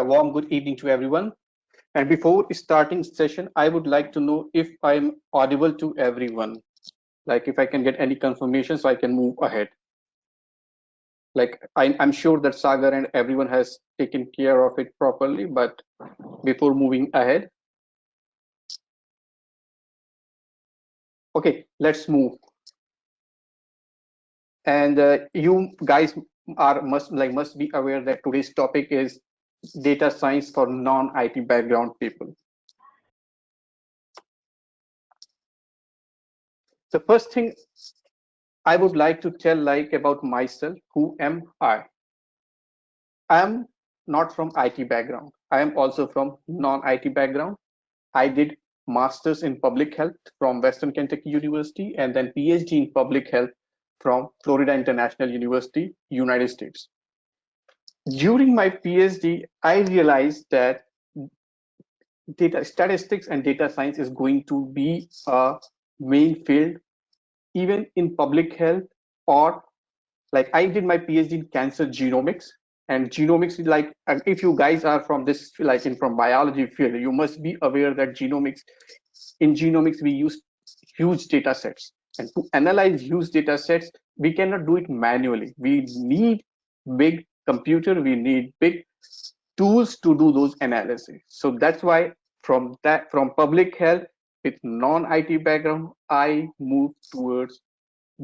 warm good evening to everyone. And before starting session, I would like to know if I'm audible to everyone. Like if I can get any confirmation so I can move ahead. Like I'm sure that Sagar and everyone has taken care of it properly, but before moving ahead, okay, let's move. And you guys are must be aware that today's topic is data science for non-IT background people. The first thing I would like to tell like about myself, who am I? I am not from IT background. I am also from non-IT background. I did masters in public health from Western Kentucky University and then PhD in public health from Florida International University, United States. During my PhD, I realized that data statistics and data science is going to be a main field even in public health, or like I did my PhD in cancer genomics, and genomics is like, if you guys are from this like in from biology field, you must be aware that genomics we use huge data sets, and to analyze huge data sets we cannot do it manually. We need big computer, we need big tools to do those analysis. So that's why from public health with non-IT background, I moved towards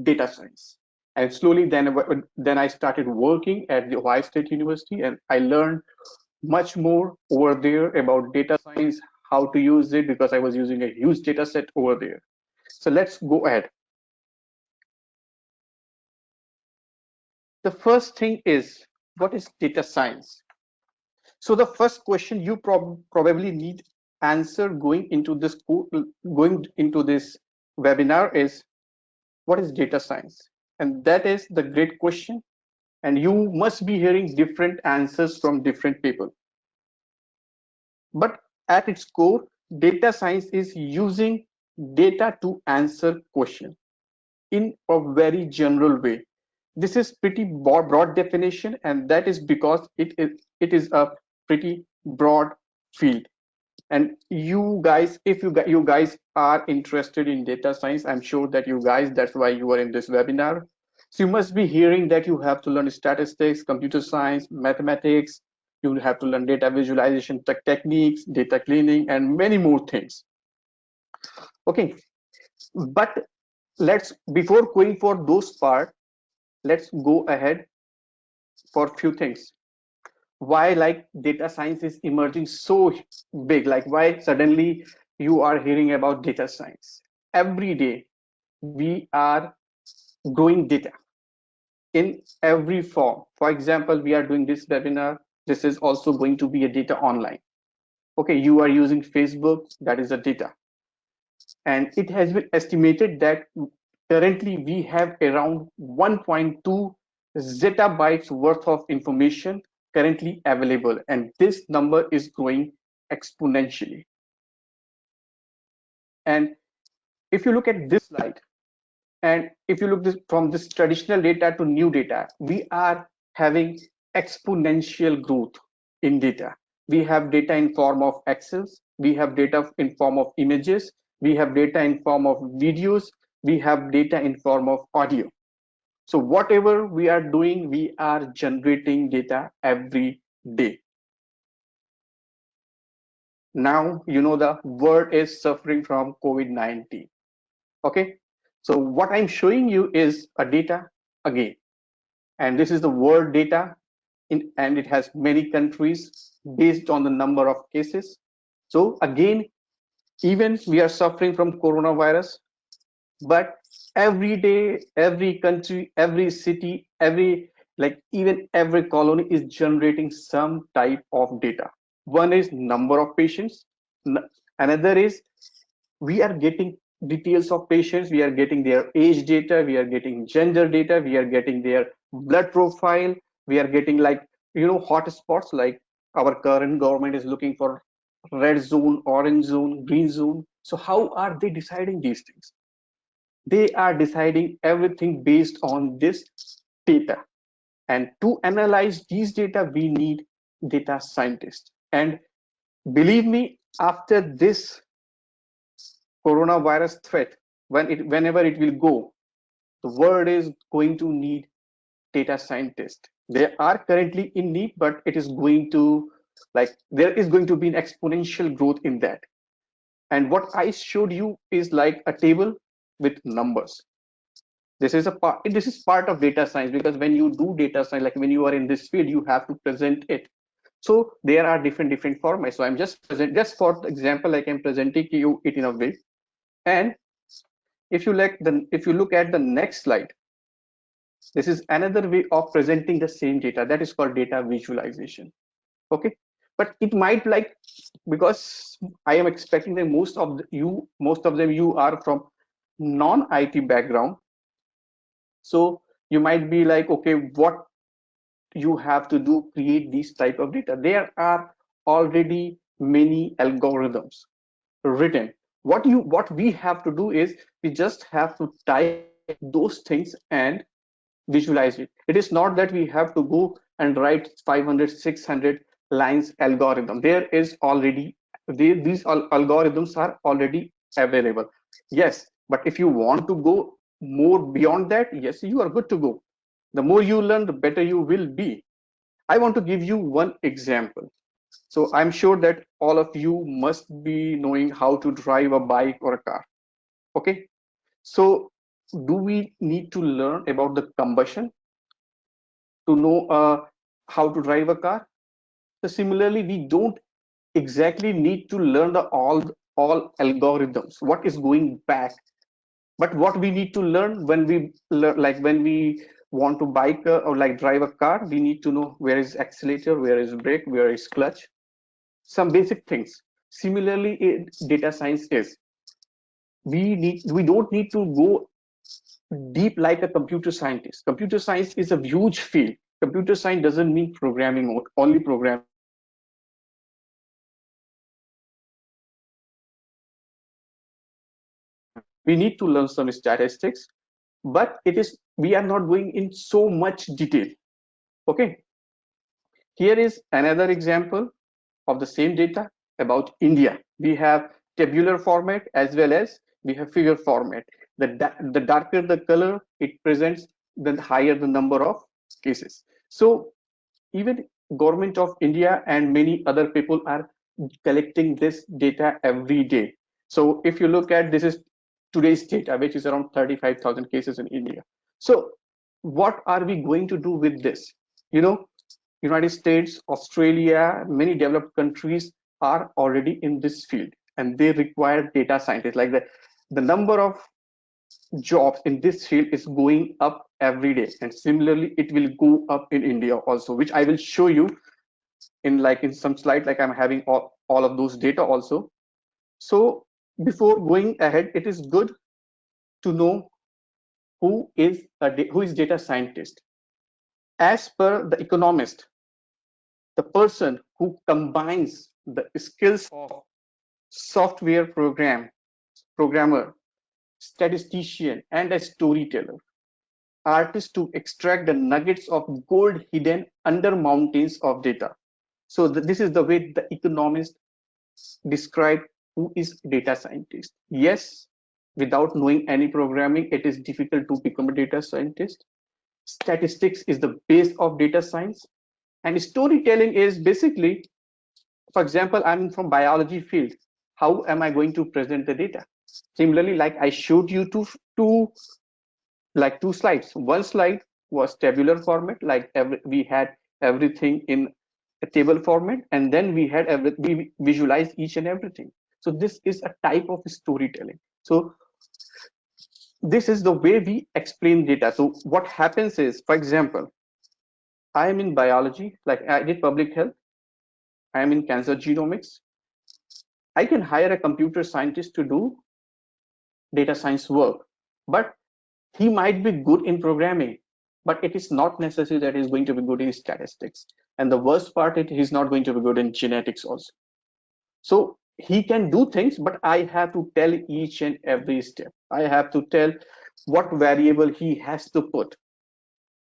data science. And slowly then I started working at the Ohio State University, and I learned much more over there about data science, how to use it, because I was using a huge data set over there. So let's go ahead. The first thing is, what is data science? So the first question you probably need answer going into this webinar is, what is data science? And that is the great question, and you must be hearing different answers from different people. But at its core, data science is using data to answer questions in a very general way. This is pretty broad definition, and that is because it is a pretty broad field. And you guys, if you guys are interested in data science, I'm sure that you guys, that's why you are in this webinar. So you must be hearing that you have to learn statistics, computer science, mathematics, you have to learn data visualization techniques, data cleaning, and many more things. Okay, but let's, before going for those part, let's go ahead for a few things. Why like data science is emerging so big? Like why suddenly you are hearing about data science? Every day we are growing data in every form. For example, we are doing this webinar. This is also going to be a data online. Okay, you are using Facebook, that is a data. And it has been estimated that currently we have around 1.2 zettabytes worth of information currently available, and this number is growing exponentially. And if you look at this slide, and if you look from this traditional data to new data, we are having exponential growth in data. We have data in form of Excels, we have data in form of images, we have data in form of videos, we have data in form of audio. So whatever we are doing, we are generating data every day. Now, you know, the world is suffering from COVID-19. Okay, so what I'm showing you is a data again, and this is the world data and it has many countries based on the number of cases. So again, even we are suffering from coronavirus, but every day, every country, every city, every, like even every colony is generating some type of data. One is number of patients, another is we are getting details of patients, we are getting their age data, we are getting gender data, we are getting their blood profile, we are getting, like, you know, hot spots, like our current government is looking for red zone, orange zone, green zone. So how are they deciding these things? They are deciding everything based on this data, and to analyze these data we need data scientist. And believe me, after this coronavirus threat, whenever it will go, the world is going to need data scientists. They are currently in need, but it is going to, like, there is going to be an exponential growth in that. And what I showed you is like a table with numbers. This is part of data science, because when you do data science, like when you are in this field, you have to present it. So there are different formats. So I'm just for example, like I'm presenting to you it in a way. And if you look at the next slide, this is another way of presenting the same data, that is called data visualization. Okay, but it might like, because I am expecting that most of them you are from non-IT background. So you might be like, okay, what you have to do, create these type of data. There are already many algorithms written. What we have to do is we just have to type those things and visualize it. It is not that we have to go and write 500, 600 lines algorithm. There is already, these algorithms are already available. Yes, but if you want to go more beyond that, yes, you are good to go. The more you learn, the better you will be. I want to give you one example. So I'm sure that all of you must be knowing how to drive a bike or a car. Okay. So do we need to learn about the combustion to know how to drive a car? So similarly, we don't exactly need to learn the all algorithms, what is going back. But what we need to learn when we learn, like when we want to bike or like drive a car, we need to know where is accelerator, where is brake, where is clutch, some basic things. Similarly, data science is, we don't need to go deep like a computer scientist. Computer science is a huge field. Computer science doesn't mean programming, only programming. We need to learn some statistics, but we are not going in so much detail. Okay, here is another example of the same data about India. We have tabular format as well as we have figure format. The darker the color it presents, the higher the number of cases. So even government of India and many other people are collecting this data every day. So if you look at, this is today's data, which is around 35,000 cases in India. So what are we going to do with this? You know, United States, Australia, many developed countries are already in this field, and they require data scientists. Like the number of jobs in this field is going up every day, and similarly it will go up in India also, which I will show you in some slide, like I'm having all of those data also. So before going ahead, it is good to know who is data scientist. As per the economist, the person who combines the skills of software programmer, statistician, and a storyteller, artist, to extract the nuggets of gold hidden under mountains of data. So this is the way the economist describe who is data scientist. Yes, without knowing any programming, it is difficult to become a data scientist. Statistics is the base of data science, and storytelling is basically, for example, I'm from biology field. How am I going to present the data? Similarly, like I showed you two slides. One slide was tabular format, like we had everything in a table format, and then we visualize each and everything. So this is a type of storytelling. So this is the way we explain data. So what happens is, for example, I am in biology, like I did public health, I am in cancer genomics. I can hire a computer scientist to do data science work, but he might be good in programming, but it is not necessary that he's going to be good in statistics. And the worst part is he's not going to be good in genetics also. So he can do things, but I have to tell each and every step. I have to tell what variable he has to put.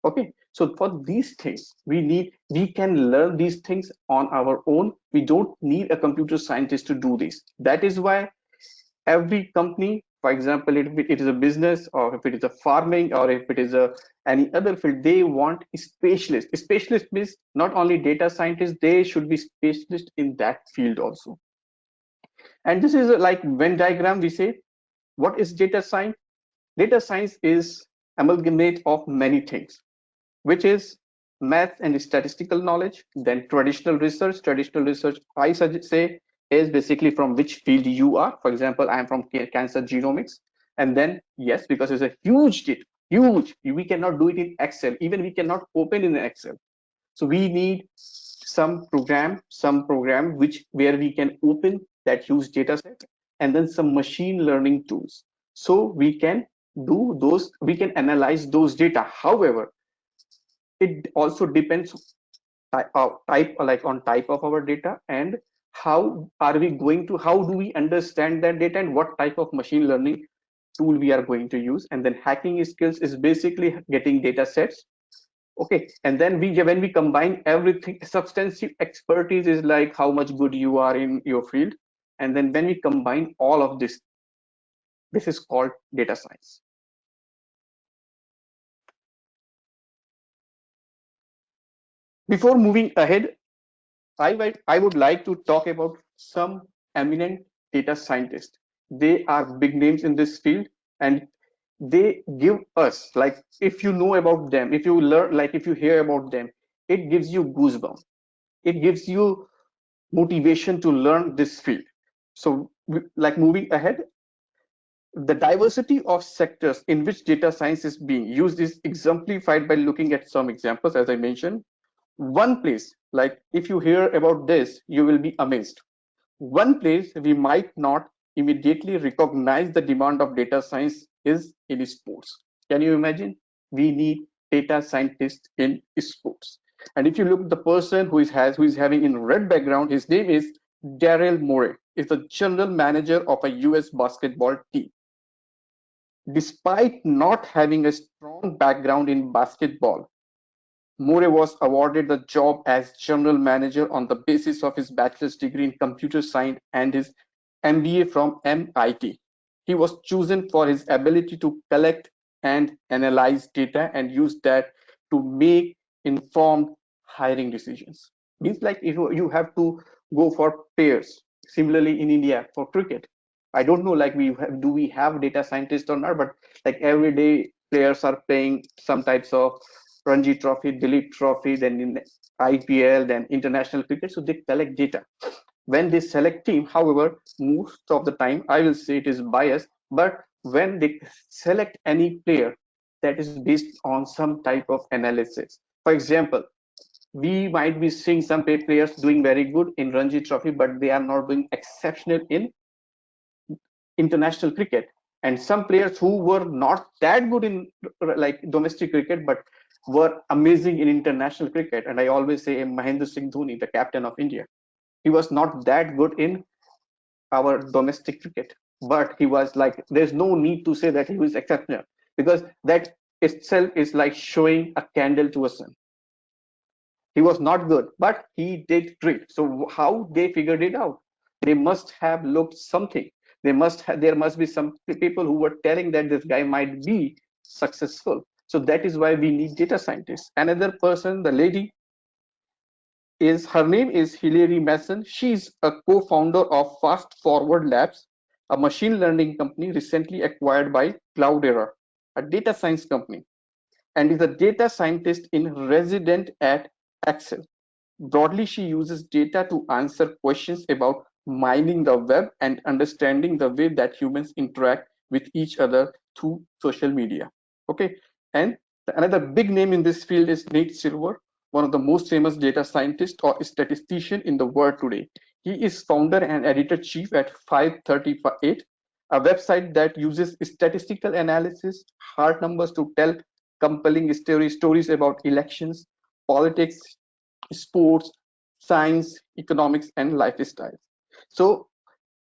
Okay. So for these things, we can learn these things on our own. We don't need a computer scientist to do this. That is why every company, for example, if it is a business or if it is a farming or if it is a any other field, they want a specialist. A specialist means not only data scientists, they should be specialist in that field also. And this is like Venn diagram. We say, what is data science? Data science is amalgamate of many things, which is math and statistical knowledge, then traditional research. Traditional research, I say, is basically from which field you are. For example, I am from cancer genomics. And then, yes, because it's a huge data, huge, we cannot do it in Excel. Even we cannot open in Excel. So we need some program which where we can open that huge data set, and then some machine learning tools. So we can do those, we can analyze those data. However, it also depends type like on type of our data, and how are we going to, how do we understand that data, and what type of machine learning tool we are going to use. And then hacking skills is basically getting data sets. Okay, and then when we combine everything, substantive expertise is like how much good you are in your field. And then when we combine all of this is called data science. Before moving ahead, I would like to talk about some eminent data scientists. They are big names in this field, and they give us, like, if you know about them, if you learn, like if you hear about them, it gives you goosebumps. It gives you motivation to learn this field. So, like moving ahead, the diversity of sectors in which data science is being used is exemplified by looking at some examples, as I mentioned. One place, like if you hear about this, you will be amazed. One place we might not immediately recognize the demand of data science is in sports. Can you imagine? We need data scientists in sports. And if you look at the person who is having in red background, his name is Daryl Morey. Is the general manager of a US basketball team. Despite not having a strong background in basketball, Moore was awarded the job as general manager on the basis of his bachelor's degree in computer science and his MBA from MIT. He was chosen for his ability to collect and analyze data and use that to make informed hiring decisions. Means like if you have to go for pairs. Similarly, in India for cricket, I don't know, like do we have data scientists or not, but like every day players are playing some types of Ranji Trophy, Dilip Trophy, then in IPL, then international cricket. So they collect data. When they select team, however, most of the time, I will say it is biased, but when they select any player, that is based on some type of analysis. For example, we might be seeing some players doing very good in Ranji Trophy, but they are not doing exceptional in international cricket. And some players who were not that good in like domestic cricket but were amazing in international cricket. And I always say Mahendra Singh Dhoni, the captain of India, he was not that good in our domestic cricket, but he was like, there's no need to say that he was exceptional, because that itself is like showing a candle to a sun. He was not good, but he did great. So how they figured it out? They must have looked something. There must be some people who were telling that this guy might be successful. So that is why we need data scientists. Another person, the lady, is her name is Hilary Mason. She's a co-founder of Fast Forward Labs, a machine learning company recently acquired by Cloudera, a data science company, and is a data scientist in resident at Excel. Broadly, she uses data to answer questions about mining the web and understanding the way that humans interact with each other through social media. Okay, and another big name in this field is Nate Silver, one of the most famous data scientists or statistician in the world today. He is founder and editor-chief at 538, a website that uses statistical analysis, hard numbers to tell compelling stories about elections, politics, sports, science, economics, and lifestyle. So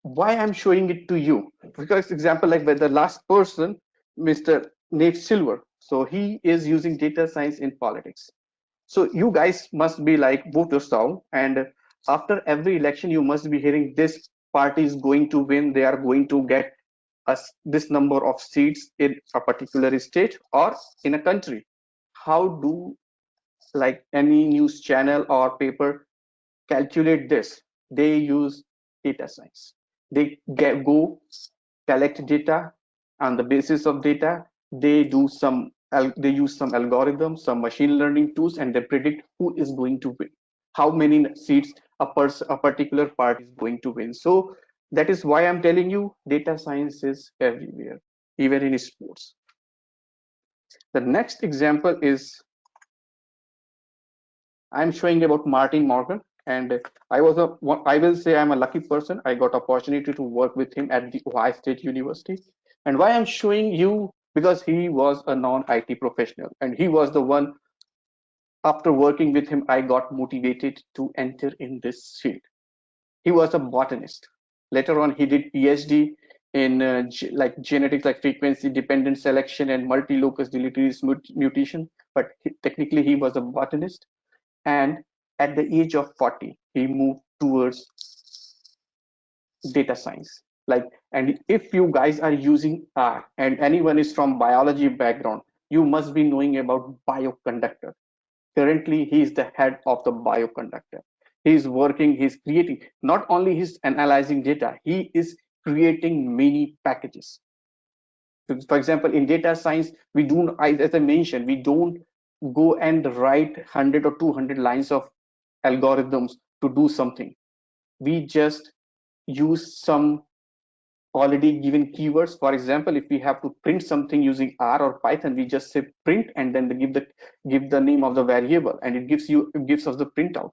why I'm showing it to you? Because example, like by the last person, Mr. Nate Silver. So he is using data science in politics. So you guys must be like voters now, and after every election, you must be hearing this party is going to win. They are going to get us this number of seats in a particular state or in a country. How do like any news channel or paper calculate this? They use data science. They go collect data. On the basis of data, they do some they use some algorithms, some machine learning tools, and they predict who is going to win, how many seats a particular party is going to win. So that is why I'm telling you data science is everywhere, even in sports. The next example is I'm showing about Martin Morgan, and I will say I'm a lucky person. I got opportunity to work with him at the Ohio State University. And why I'm showing you, because he was a non-IT professional, and he was the one. After working with him, I got motivated to enter in this field. He was a botanist. Later on, he did PhD in like genetics, like frequency dependent selection and multi-locus deleterious mutation. But technically, he was a botanist, and at the age of 40 he moved towards data science. Like, and if you guys are using R and anyone is from biology background, you must be knowing about bioconductor. Currently he is the head of the bioconductor. He's working, he's creating, not only he's analyzing data, he is creating many packages. For example, in data science, we do, as I mentioned, we don't go and write 100 or 200 lines of algorithms to do something. We just use some already given keywords. For example, if we have to print something using R or Python, we just say print and then give the name of the variable, and it gives us the printout.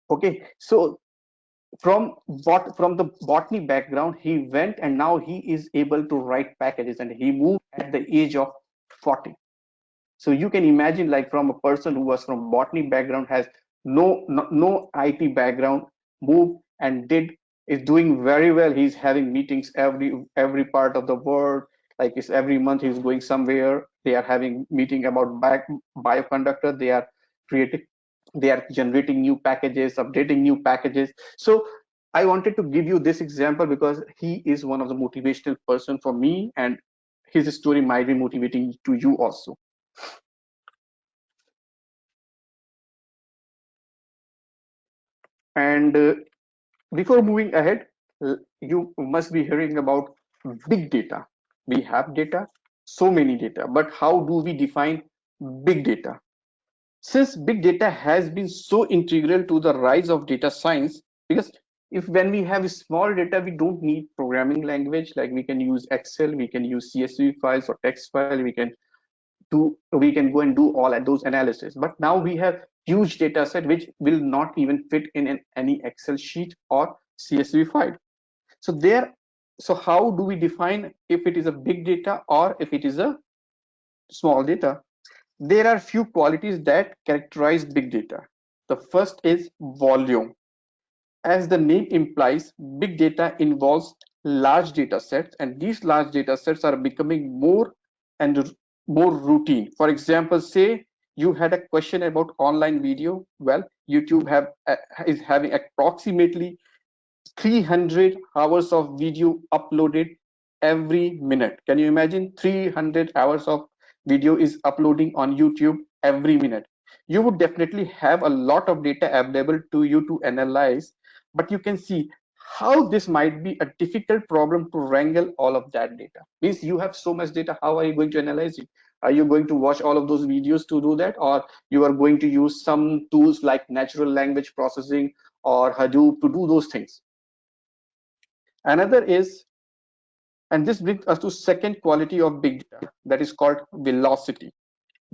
Okay, so from the botany background, he went and now he is able to write packages, and he moved at the age of 40. So you can imagine, like, from a person who was from botany background, has no IT background, moved and did is doing very well. He's having meetings every part of the world. Like, it's every month he's going somewhere. They are having meeting about bioconductor. They are creating, they are generating new packages, updating new packages. So I wanted to give you this example because he is one of the motivational person for me, and his story might be motivating to you also. And before moving ahead, you must be hearing about big data. We have data, so many data, but how do we define big data? Since big data has been so integral to the rise of data science, because if when we have small data, we don't need programming language, like we can use Excel, we can use CSV files or text file, we can go and do all at those analysis. But now we have huge data set which will not even fit in any Excel sheet or CSV file. So there, so how do we define if it is a big data or if it is a small data? There are few qualities that characterize big data. The first is volume. As the name implies, big data involves large data sets, and these large data sets are becoming more and more routine. For example, say you had a question about online video. Well, YouTube is having approximately 300 hours of video uploaded every minute. Can you imagine? 300 hours of video is uploading on YouTube every minute. You would definitely have a lot of data available to you to analyze, but you can see how this might be a difficult problem to wrangle all of that data. Means you have so much data, how are you going to analyze it? Are you going to watch all of those videos to do that, or you are going to use some tools like natural language processing or Hadoop to do those things? Another is, and this brings us to second quality of big data, that is called velocity.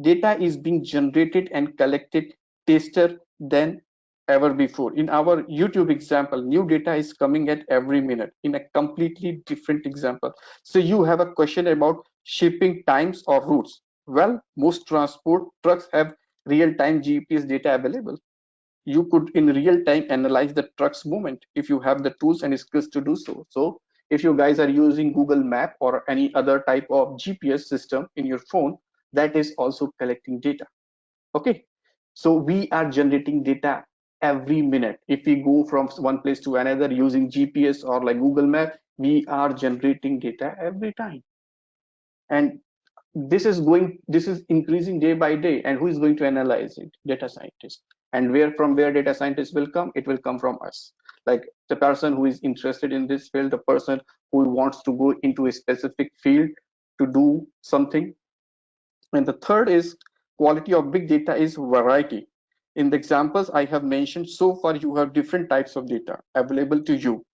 Data is being generated and collected faster than ever before. In our YouTube example, new data is coming at every minute in a completely different example. So you have a question about shipping times or routes. Well, most transport trucks have real-time GPS data available. You could in real time analyze the truck's movement if you have the tools and skills to do so. So if you guys are using Google Map or any other type of GPS system in your phone, that is also collecting data. Okay, so we are generating data every minute. If we go from one place to another using GPS or like Google Map, we are generating data every time. And this is increasing day by day. And who is going to analyze it? Data scientists. And where data scientists will come? It will come from us. Like the person who is interested in this field, the person who wants to go into a specific field to do something. And the third is quality of big data is variety. In the examples I have mentioned so far, you have different types of data available to you.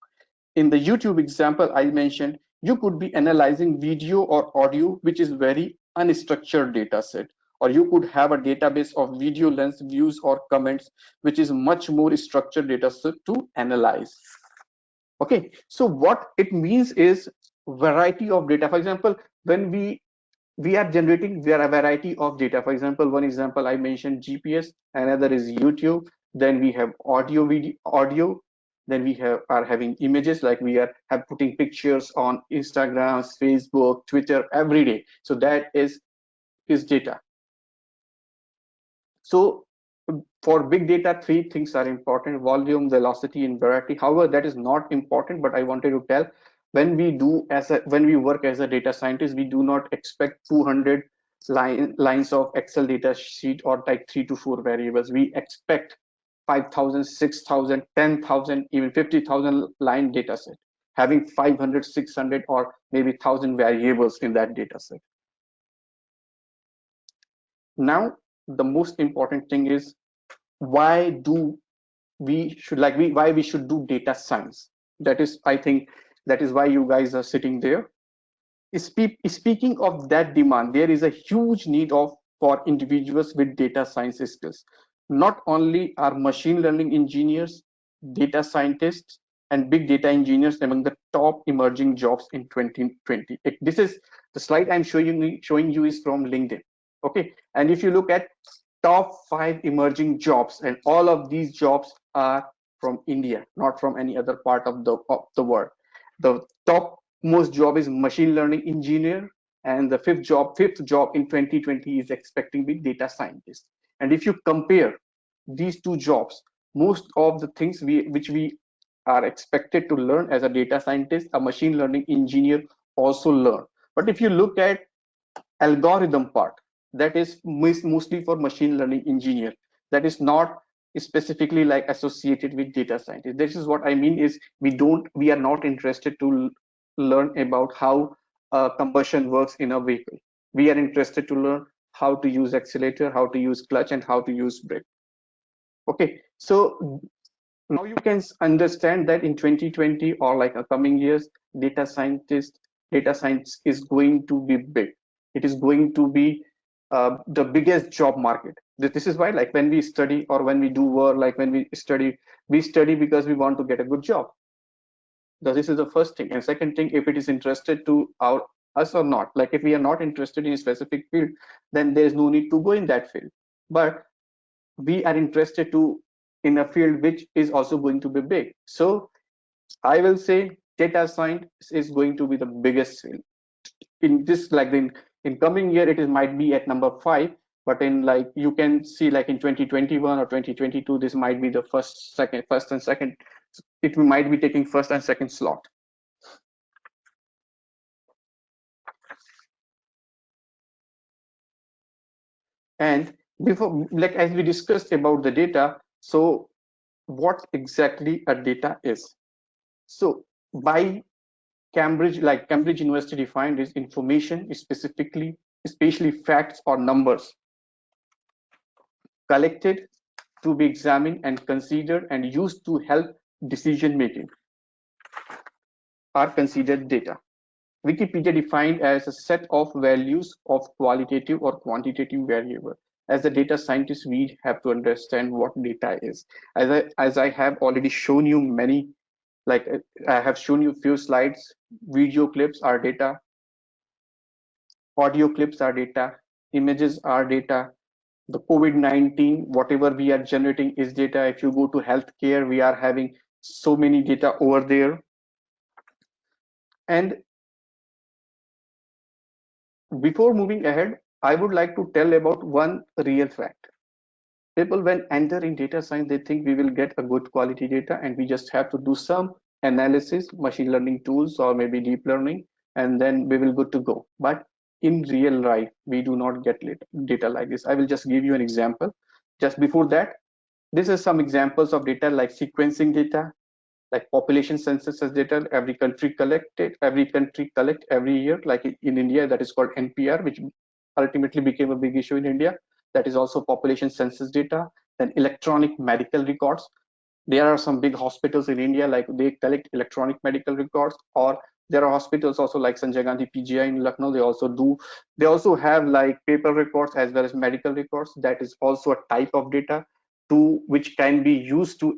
In the YouTube example I mentioned, you could be analyzing video or audio, which is very unstructured data set, or you could have a database of video length, views, or comments, which is much more structured data set to analyze. Okay, so what it means is variety of data. For example, when we are generating there are a variety of data. For example, one example I mentioned GPS, another is YouTube, then we have audio, then we are having images, like we are have putting pictures on Instagram, Facebook, Twitter every day. So that is data. So for big data, three things are important: volume, velocity, and variety. However, that is not important, but I wanted to tell, when we work as a data scientist, we do not expect 200 lines of Excel data sheet or like 3 to 4 variables. We expect 5,000, 6,000, 10,000, even 50,000 line data set, having 500, 600, or maybe 1,000 variables in that data set. Now, the most important thing is, why do we should like we why we should do data science. That is, I think, that is why you guys are sitting there. Speaking of that demand, there is a huge need of for individuals with data science skills. Not only are machine learning engineers, data scientists, and big data engineers among the top emerging jobs in 2020. This is the slide I'm showing you is from LinkedIn. Okay, and if you look at top 5 emerging jobs, and all of these jobs are from India, not from any other part of the world. The top most job is machine learning engineer, and the fifth job in 2020 is expecting to be data scientist. And if you compare these two jobs, most of the things which we are expected to learn as a data scientist, a machine learning engineer also learn. But if you look at algorithm part, that is mostly for machine learning engineer, that is not specifically like associated with data scientist. This is what I mean is, we are not interested to learn about how combustion works in a vehicle. We are interested to learn how to use accelerator, how to use clutch, and how to use brake. Okay, so now you can understand that in 2020 or like a coming years, data science is going to be big. It is going to be the biggest job market. This is why, like, when we study or when we do work, like when we study because we want to get a good job. So this is the first thing. And second thing, if it is interested to us or not, like if we are not interested in a specific field, then there is no need to go in that field. But we are interested to in a field which is also going to be big. So I will say data science is going to be the biggest field. In this, like in coming year, it is might be at number 5, but in like you can see like in 2021 or 2022, this might be the first and second. It might be taking first and second slot. And before, like as we discussed about the data, so what exactly a data is? So by Cambridge University defined is information, especially facts or numbers, collected to be examined and considered and used to help decision making, are considered data. Wikipedia defined as a set of values of qualitative or quantitative variable. As a data scientist, we have to understand what data is. As I have already shown you many, like I have shown you few slides, video clips are data, audio clips are data, images are data, the COVID-19, whatever we are generating is data. If you go to healthcare, we are having so many data over there. And before moving ahead, I would like to tell about one real fact. People, when enter in data science, they think we will get a good quality data and we just have to do some analysis, machine learning tools, or maybe deep learning, and then we will good to go. But in real life, we do not get data like this. I will just give you an example. Just before that, this is some examples of data like sequencing data, like population census data. Every country collect every year, like in India, that is called NPR, which ultimately became a big issue in India. That is also population census data. Then electronic medical records. There are some big hospitals in India, like they collect electronic medical records, or there are hospitals also like Sanjay Gandhi PGI in Lucknow. They also have like paper records as well as medical records. That is also a type of data to which can be used to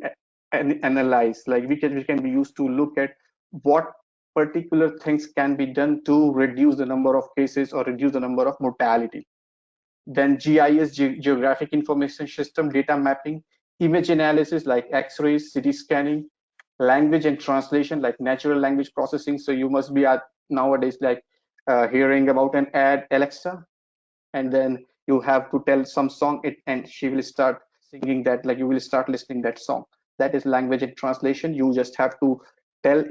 analyze. Like we can be used to look at what particular things can be done to reduce the number of cases or reduce the number of mortality. Then GIS, geographic information system data mapping, image analysis like X-rays, CT scanning, language and translation like natural language processing. So you must be at nowadays like hearing about an ad Alexa, and then you have to tell some song it, and she will start singing that, like you will start listening that song. That is language and translation. You just have to tell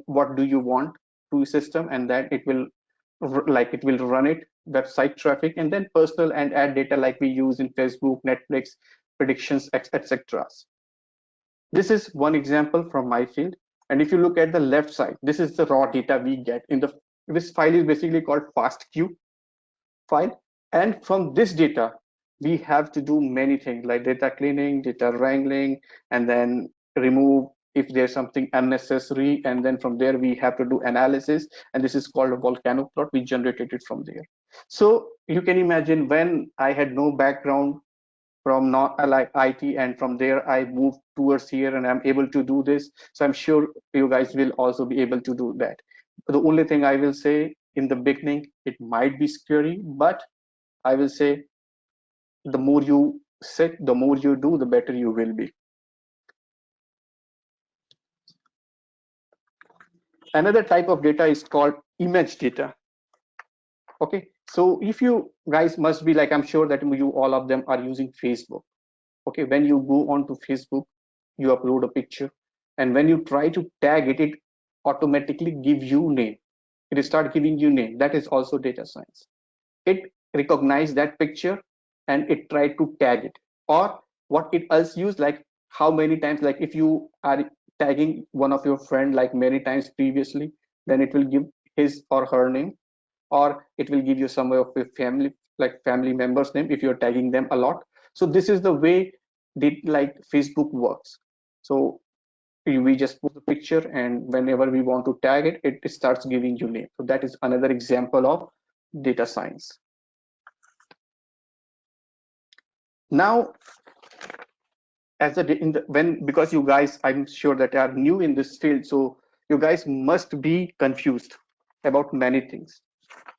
what do you want to system, and then it will run it website traffic, and then personal and ad data like we use in Facebook, Netflix, predictions, etc. This is one example from my field. And if you look at the left side, this is the raw data we get in the this file is basically called FastQ file. And from this data, we have to do many things like data cleaning, data wrangling, and then remove if there's something unnecessary. And then from there, we have to do analysis. And this is called a volcano plot. We generated it from there. So you can imagine when I had no background from not like IT, and from there I moved towards here and I'm able to do this. So I'm sure you guys will also be able to do that. The only thing I will say in the beginning, it might be scary, but I will say the more you sit, the more you do, the better you will be. Another type of data is called image data. Okay, so if you guys must be like, I'm sure that you all of them are using Facebook. Okay, when you go on to Facebook, you upload a picture, and when you try to tag it, it automatically give you name. It start giving you name. That is also data science. It recognize that picture and it try to tag it. Or what it else use, like how many times, like if you are tagging one of your friend like many times previously, then it will give his or her name, or it will give you some of your family, like family members name if you're tagging them a lot. So this is the way like Facebook works. So we just put the picture, and whenever we want to tag it, it starts giving you name. So that is another example of data science. Now, as a in the, when because you guys, I'm sure that are new in this field, so you guys must be confused about many things.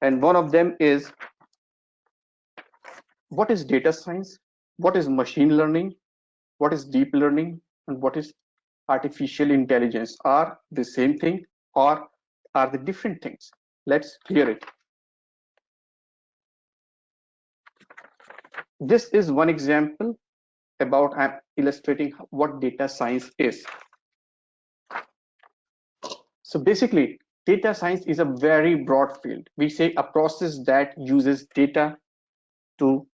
And one of them is, what is data science, what is machine learning, what is deep learning, and what is artificial intelligence? Are the same thing or are they different things? Let's clear it. This is one example about, I'm illustrating what data science is. So basically, data science is a very broad field. We say a process that uses data to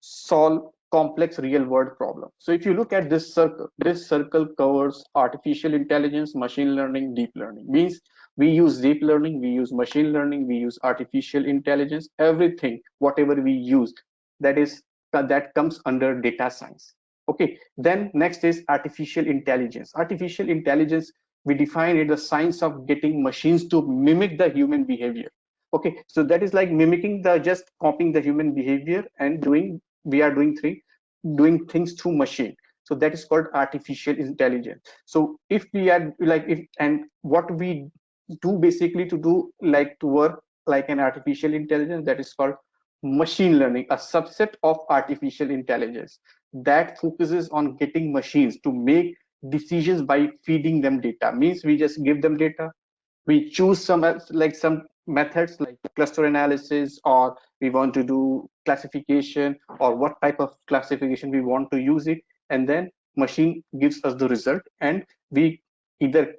solve complex real world problems. So if you look at this circle covers artificial intelligence, machine learning, deep learning. Means we use deep learning, we use machine learning, we use artificial intelligence, everything, whatever we use, that comes under data science. Okay, then next is artificial intelligence. Artificial intelligence, we define it the science of getting machines to mimic the human behavior. Okay, so that is like mimicking the just copying the human behavior and we are doing things through machine. So that is called artificial intelligence. So if we are like if and what we do basically to do like to work like an artificial intelligence, that is called machine learning, a subset of artificial intelligence that focuses on getting machines to make decisions by feeding them data. Means we just give them data, We choose some methods like cluster analysis, or we want to do classification, or what type of classification we want to use it, and then machine gives us the result, and we either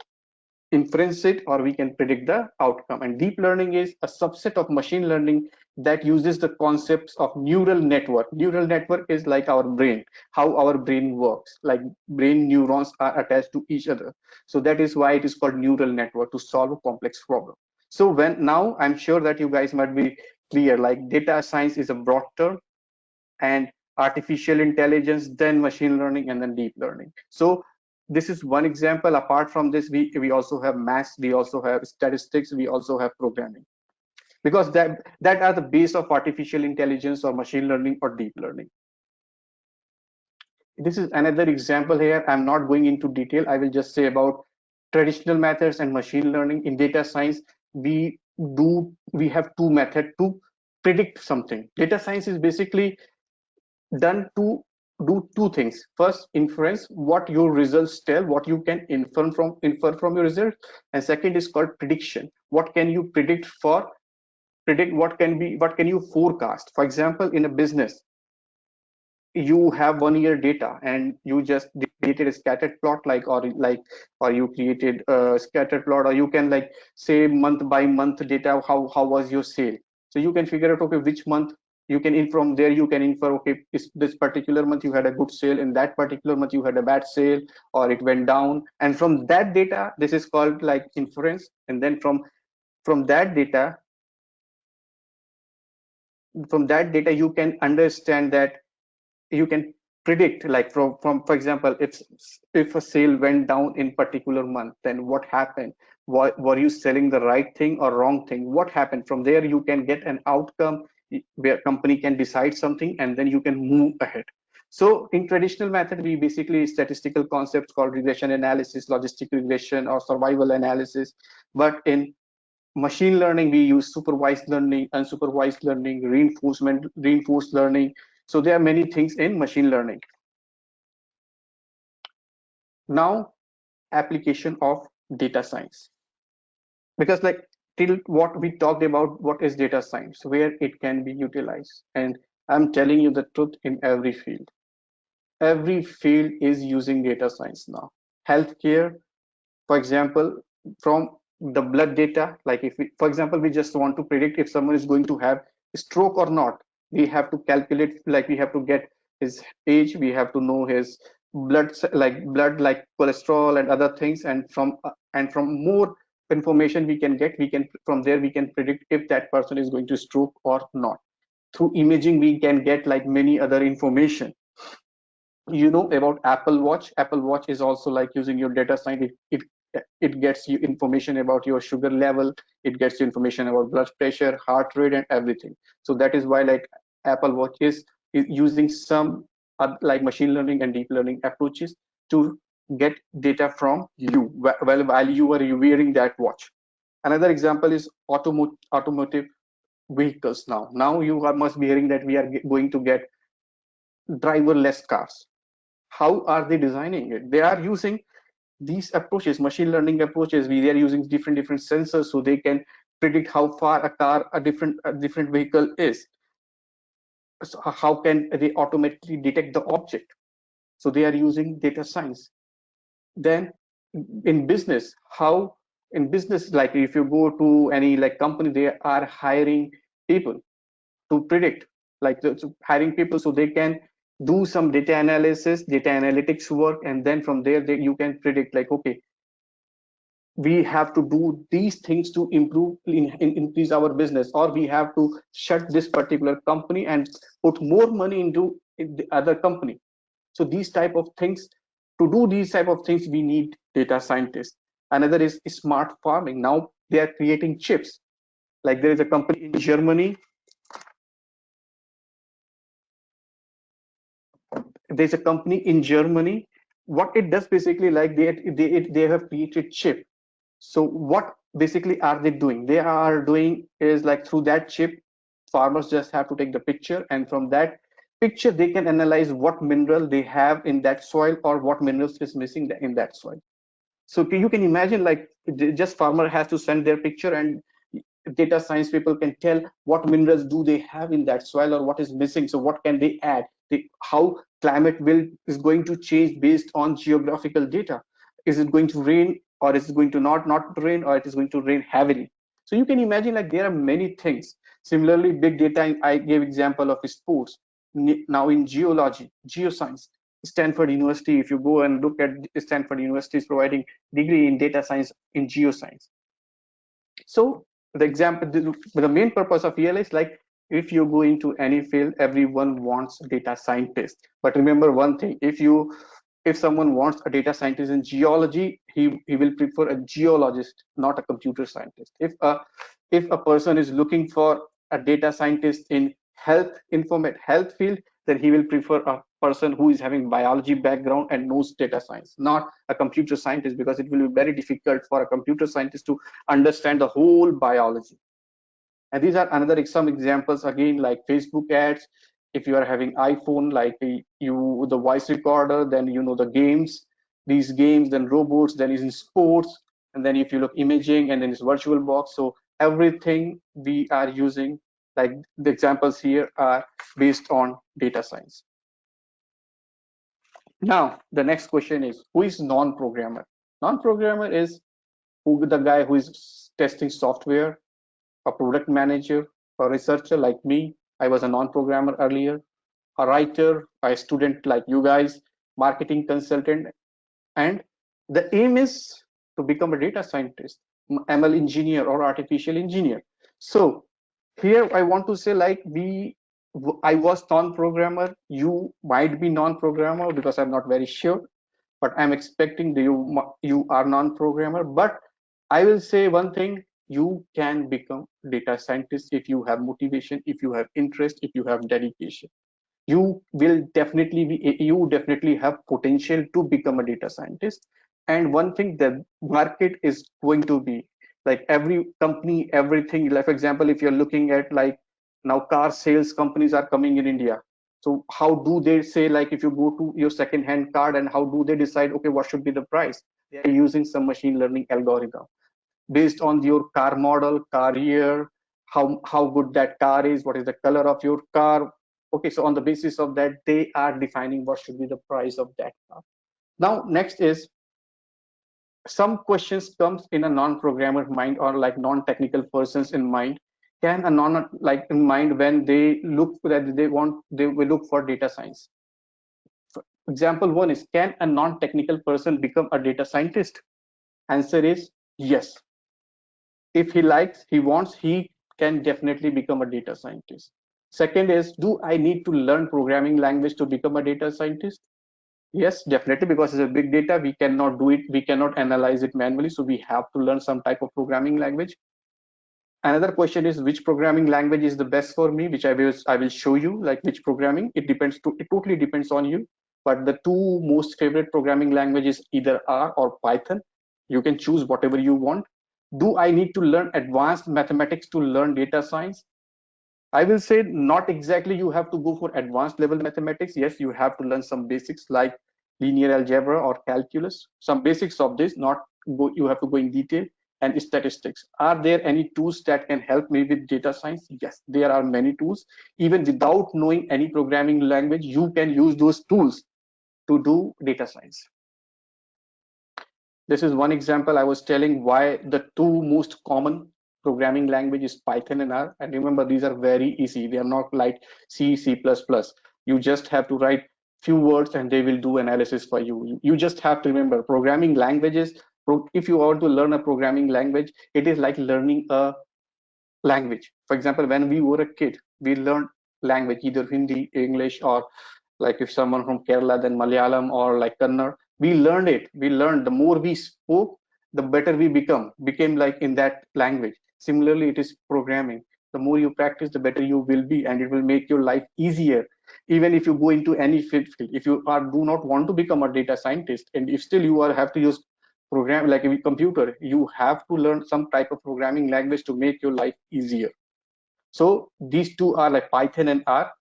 inference it or we can predict the outcome. And deep learning is a subset of machine learning that uses the concepts of neural network. Neural network is like our brain, how our brain works, like brain neurons are attached to each other. So that is why it is called neural network, to solve a complex problem. So when now I'm sure that you guys might be clear, like data science is a broad term, and artificial intelligence, then machine learning, and then deep learning. So this is one example. Apart from this, we also have maths, we also have statistics, we also have programming, because that are the base of artificial intelligence or machine learning or deep learning. This is another example here. I'm not going into detail. I will just say about traditional methods and machine learning. In data science, we have two methods to predict something. Data science is basically done to do two things. First, inference, what your results tell, what you can infer from your results. And second is called prediction, what can you predict, what can you forecast. For example, in a business, you have 1 year data and you just created a scattered plot, or you created a scattered plot, or you can like say month by month data, how was your sale. So you can figure out, okay, which month you can in from there you can infer, okay, is this particular month you had a good sale, in that particular month you had a bad sale, or it went down. And from that data, this is called like inference. And then from that data from that data you can understand that you can predict, like from for example, if a sale went down in particular month, then what happened, were you selling the right thing or wrong thing, what happened. From there you can get an outcome where company can decide something, and then you can move ahead. So in traditional method, we basically statistical concepts called regression analysis, logistic regression, or survival analysis. But in machine learning, we use supervised learning, unsupervised learning, reinforced learning. So there are many things in machine learning. Now, application of data science, because like till what we talked about, what is data science, where it can be utilized. And I'm telling you the truth, in every field is using data science now. Healthcare, for example, from the blood data, like if we, for example, we just want to predict if someone is going to have a stroke or not, we have to calculate, like we have to get his age, we have to know his blood like cholesterol and other things. And from more information we can get, we can from there we can predict if that person is going to stroke or not. Through imaging we can get like many other information. You know about Apple Watch is also like using your data science. It gets you information about your sugar level, it gets you information about blood pressure, heart rate, and everything. So that is why like Apple Watch is using some like machine learning and deep learning approaches to get data from you while you are wearing that watch. Another example is automotive vehicles. Now you must be hearing that we are going to get driverless cars. How are they designing it? They are using these approaches, machine learning approaches. They are using different sensors, so they can predict how far a different vehicle is. So how can they automatically detect the object? So they are using data science. Then in business, how in business, like if you go to any like company, they are hiring people to predict, like hiring people so they can do some data analysis, data analytics work. And then from there you can predict, like, okay, we have to do these things to increase our business, or we have to shut this particular company and put more money into the other company. So these type of things, to do these type of things, we need data scientists. Another is smart farming. Now they are creating chips. Like there is a company in Germany, there's a company in Germany. What it does basically, like they have created chip. So what basically are they doing? They are doing is like through that chip, farmers just have to take the picture, and from that picture they can analyze what mineral they have in that soil or what minerals is missing in that soil. So you can imagine, like, just farmer has to send their picture, and data science people can tell what minerals do they have in that soil or what is missing. So what can they add? How climate will is going to change based on geographical data. Is it going to rain, or is it going to not rain, or it is going to rain heavily? So you can imagine, like, there are many things. Similarly, big data, I gave example of sports. Now in geology, geoscience, Stanford University, if you go and look at Stanford University is providing degree in data science in geoscience. So the example, the main purpose of ELA is, like, if you go into any field, everyone wants data scientist. But remember one thing: if someone wants a data scientist in geology, he will prefer a geologist, not a computer scientist. If a person is looking for a data scientist in health field, then he will prefer a person who is having biology background and knows data science, not a computer scientist, because it will be very difficult for a computer scientist to understand the whole biology. And these are another some examples, again, like Facebook ads. If you are having iPhone, like you the voice recorder, then the games, these games, then robots, then is in sports, and then if you look imaging, and then it's virtual box. So everything we are using, like the examples here, are based on data science. Now the next question is, who is non-programmer? Non-programmer is the guy who is testing software, a product manager, a researcher like me. I was a non-programmer earlier, a writer, a student like you guys, marketing consultant, and the aim is to become a data scientist, ML engineer, or artificial engineer. So here I want to say, like, I was non-programmer. You might be non-programmer, because I'm not very sure, but I'm expecting that you are non-programmer. But I will say one thing: you can become data scientist if you have motivation, if you have interest, if you have dedication. You definitely have potential to become a data scientist. And one thing, the market is going to be, like, every company, everything. Like, for example, if you're looking at, like, now car sales companies are coming in India. So how do they say, like, if you go to your second hand card, and how do they decide, okay, what should be the price? They are using some machine learning algorithm based on your car model, car year, how good that car is, what is the color of your car. Okay, so on the basis of that, they are defining what should be the price of that car. Now next is, some questions comes in a non-programmer mind, or like non-technical persons in mind. Can a non like in mind when they look that they will look for data science. For example one is, can a non-technical person become a data scientist? Answer is yes. If he likes, he wants, he can definitely become a data scientist. Second is, do I need to learn programming language to become a data scientist? Yes, definitely, because it's a big data, we cannot do it, we cannot analyze it manually, so we have to learn some type of programming language. Another question is, which programming language is the best for me, which I will show you, like, which programming. It totally depends on you. But the two most favorite programming languages, either R or Python. You can choose whatever you want. Do I need to learn advanced mathematics to learn data science? I will say not exactly you have to go for advanced level mathematics. Yes, you have to learn some basics like linear algebra or calculus, some basics of this, not go, you have to go in detail. And statistics. Are there any tools that can help me with data science? Yes, there are many tools. Even without knowing any programming language, you can use those tools to do data science. This is one example. I was telling why the two most common programming language is Python and R. And remember, these are very easy. They are not like C, C++. You just have to write few words and they will do analysis for you. You just have to remember programming languages. If you want to learn a programming language, it is like learning a language. For example, when we were a kid, we learned language, either Hindi, English, or like if someone from Kerala, then Malayalam or like Kannada. We learned it. We learned, the more we spoke, the better we became like in that language. Similarly, it is programming. The more you practice, the better you will be, and it will make your life easier. Even if you go into any field, if you do not want to become a data scientist, and if still you are have to use program like a computer, you have to learn some type of programming language to make your life easier. So these two are like Python and R.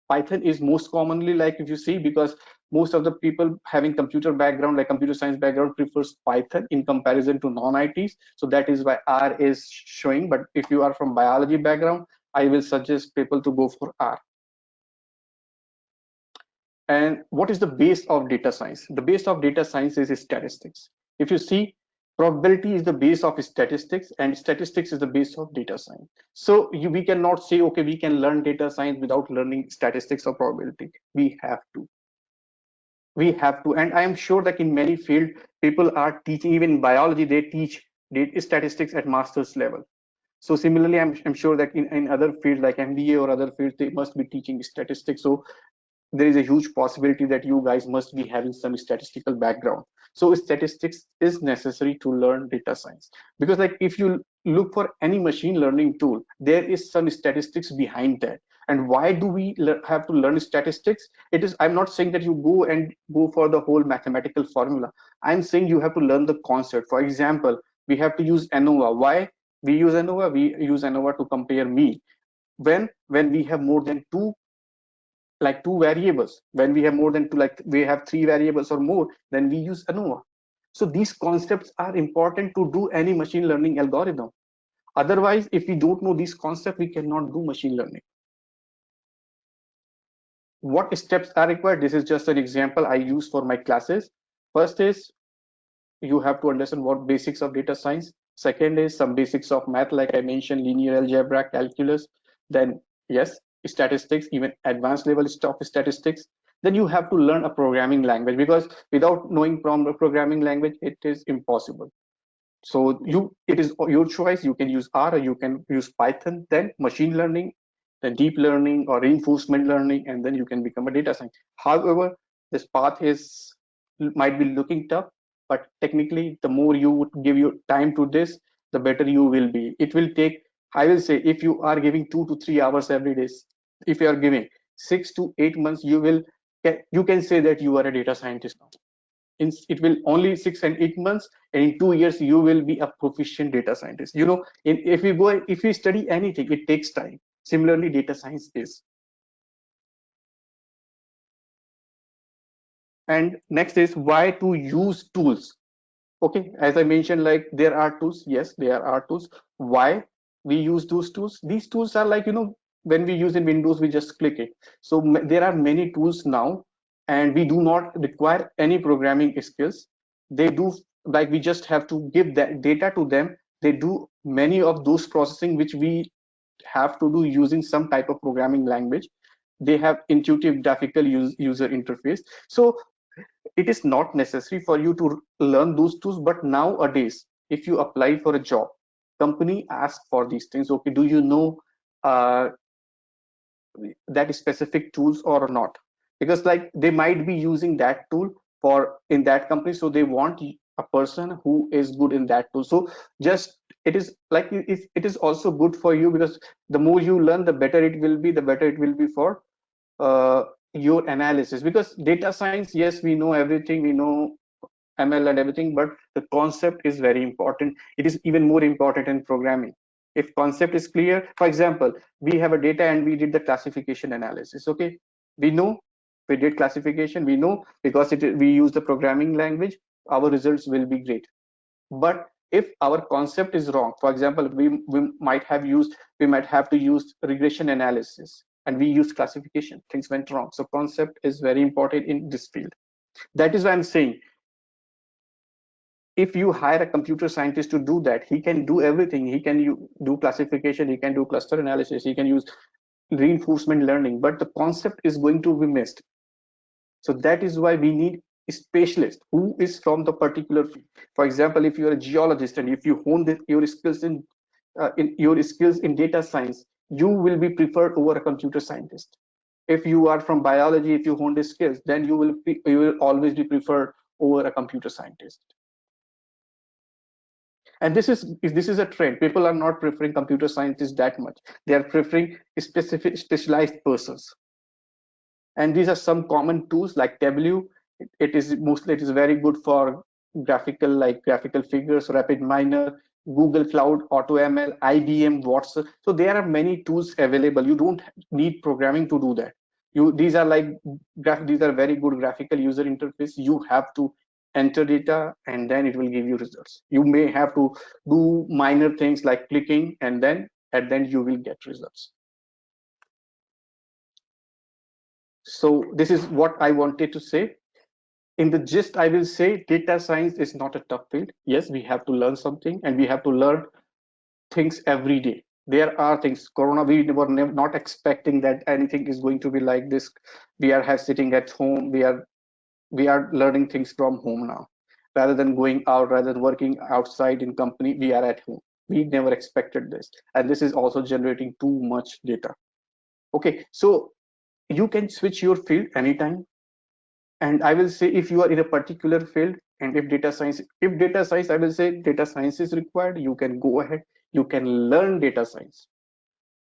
Python is most commonly, like, if you see, because most of the people having computer background, like computer science background, prefers Python in comparison to non-ITs. So that is why R is showing. But if you are from biology background, I will suggest people to go for R. And what is the base of data science? The base of data science is statistics. If you see, probability is the base of statistics, and statistics is the base of data science. So we cannot say, okay, we can learn data science without learning statistics or probability. We have to. We have to. And I am sure that in many fields, people are teaching, even in biology, they teach data statistics at master's level. So similarly, I'm sure that in other fields like MBA or other fields, they must be teaching statistics. So there is a huge possibility that you guys must be having some statistical background. So statistics is necessary to learn data science, because like if you look for any machine learning tool, there is some statistics behind that. And why do we have to learn statistics? It is, I'm not saying that you go and go for the whole mathematical formula. I'm saying you have to learn the concept. For example, we have to use ANOVA. Why we use ANOVA? We use ANOVA to compare mean. When we have more than two variables, when we have more than two, like we have three variables or more, then we use ANOVA. So these concepts are important to do any machine learning algorithm. Otherwise, if we don't know these concepts, we cannot do machine learning. What steps are required? This is just an example I use for my classes. First is you have to understand what basics of data science. Second is some basics of math, like I mentioned, linear algebra, calculus. Then yes, statistics, even advanced level of statistics. Then you have to learn a programming language, because without knowing programming language, it is impossible. So it is your choice. You can use R or you can use Python, then machine learning, then deep learning or reinforcement learning, and then you can become a data scientist. However, this path is might be looking tough, but technically, the more you would give your time to this, the better you will be. It will take, I will say, if you are giving 2 to 3 hours every day, if you are giving 6 to 8 months, you can say that you are a data scientist now. It will only 6 and 8 months, and in 2 years you will be a proficient data scientist. If we study anything, it takes time. Similarly, data science is. And next is why to use tools. Okay, as I mentioned, like there are tools. Yes, there are tools. Why we use those tools? These tools are like, when we use in Windows, we just click it. So there are many tools now, and we do not require any programming skills. They do, like we just have to give that data to them. They do many of those processing which we have to do using some type of programming language. They have intuitive graphical user interface. So it is not necessary for you to learn those tools. But nowadays, if you apply for a job, company asks for these things. Okay, do you know uh, that specific tools or not? Because like they might be using that tool for in that company, so they want a person who is good in that tool. So just it is like, if it is also good for you, because the more you learn, the better it will be, the better it will be for uh, your analysis. Because data science, yes, we know everything, we know ML and everything, but the concept is very important. It is even more important in programming. If concept is clear, for example, we have a data and we did the classification analysis. Okay, we know we did classification. We know because we use the programming language, our results will be great. But if our concept is wrong, for example, we might have to use regression analysis, and we use classification. Things went wrong. So concept is very important in this field. That is why I'm saying, if you hire a computer scientist to do that, he can do everything. He can do classification, he can do cluster analysis, he can use reinforcement learning, but the concept is going to be missed. So that is why we need a specialist who is from the particular field. For example, if you're a geologist and if you hone your skills in data science, you will be preferred over a computer scientist. If you are from biology, if you hone the skills, then you will always be preferred over a computer scientist. And this is a trend. People are not preferring computer scientists that much. They are preferring specific specialized persons. And these are some common tools like Tableau. It is very good for graphical figures, Rapid Miner, Google Cloud, AutoML, IBM, Watson. So there are many tools available. You don't need programming to do that. These are like these are very good graphical user interface. You have to enter data and then it will give you results. You may have to do minor things like clicking, and then at the end you will get results. So this is what I wanted to say. In the gist, I will say data science is not a tough field. Yes, we have to learn something, and we have to learn things every day. There are things. Corona, we were not expecting that anything is going to be like this. We are sitting at home. We are learning things from home now, rather than going out, rather than working outside in company. We are at home. We never expected this, and this is also generating too much data. Okay, so you can switch your field anytime. And I will say, if you are in a particular field, and if data science, I will say data science is required, you can go ahead, you can learn data science.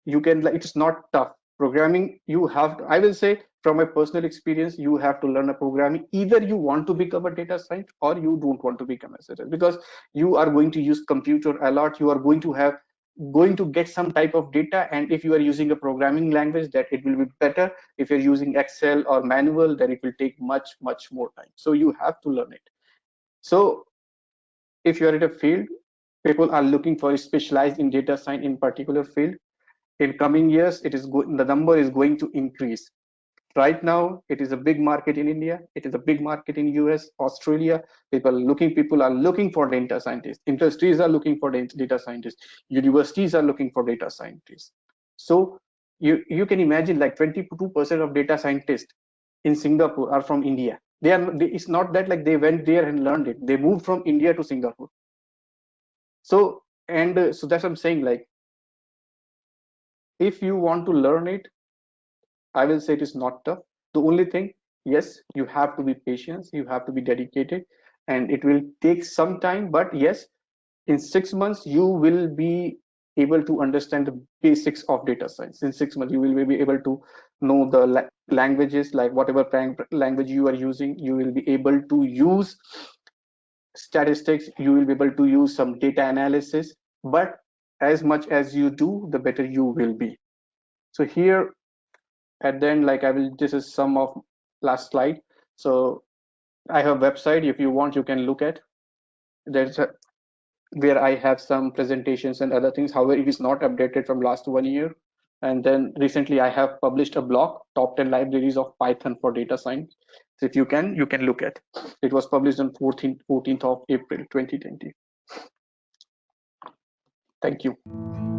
You can, like, it's not tough. Programming, you have to, I will say, from my personal experience, you have to learn a programming. Either you want to become a data scientist or you don't want to become a scientist, because you are going to use computer a lot. You are going to get some type of data, and if you are using a programming language, that it will be better. If you're using Excel or manual, then it will take much more time. So you have to learn it. So if you are in a field, people are looking for specialized in data science in particular field. In coming years, the number is going to increase. Right now, it is a big market in India. It is a big market in US, Australia. People are looking for data scientists. Industries are looking for data scientists. Universities are looking for data scientists. So you can imagine, like, 22% of data scientists in Singapore are from India. It's not that like they went there and learned it. They moved from India to Singapore. So, and so that's what I'm saying. Like, if you want to learn it, I will say it is not tough. The only thing, yes, you have to be patient, you have to be dedicated, and it will take some time. But yes, in 6 months, you will be able to understand the basics of data science. In 6 months, you will be able to know the languages, like whatever language you are using, you will be able to use statistics, you will be able to use some data analysis. But as much as you do, the better you will be. So here at the end, like, this is some of last slide. So I have a website. If you want, you can look at. There's where I have some presentations and other things. However, it is not updated from last 1 year. And then recently I have published a blog, top 10 libraries of Python for data science. So if you can look at. It was published on 14th of April 2020. Thank you.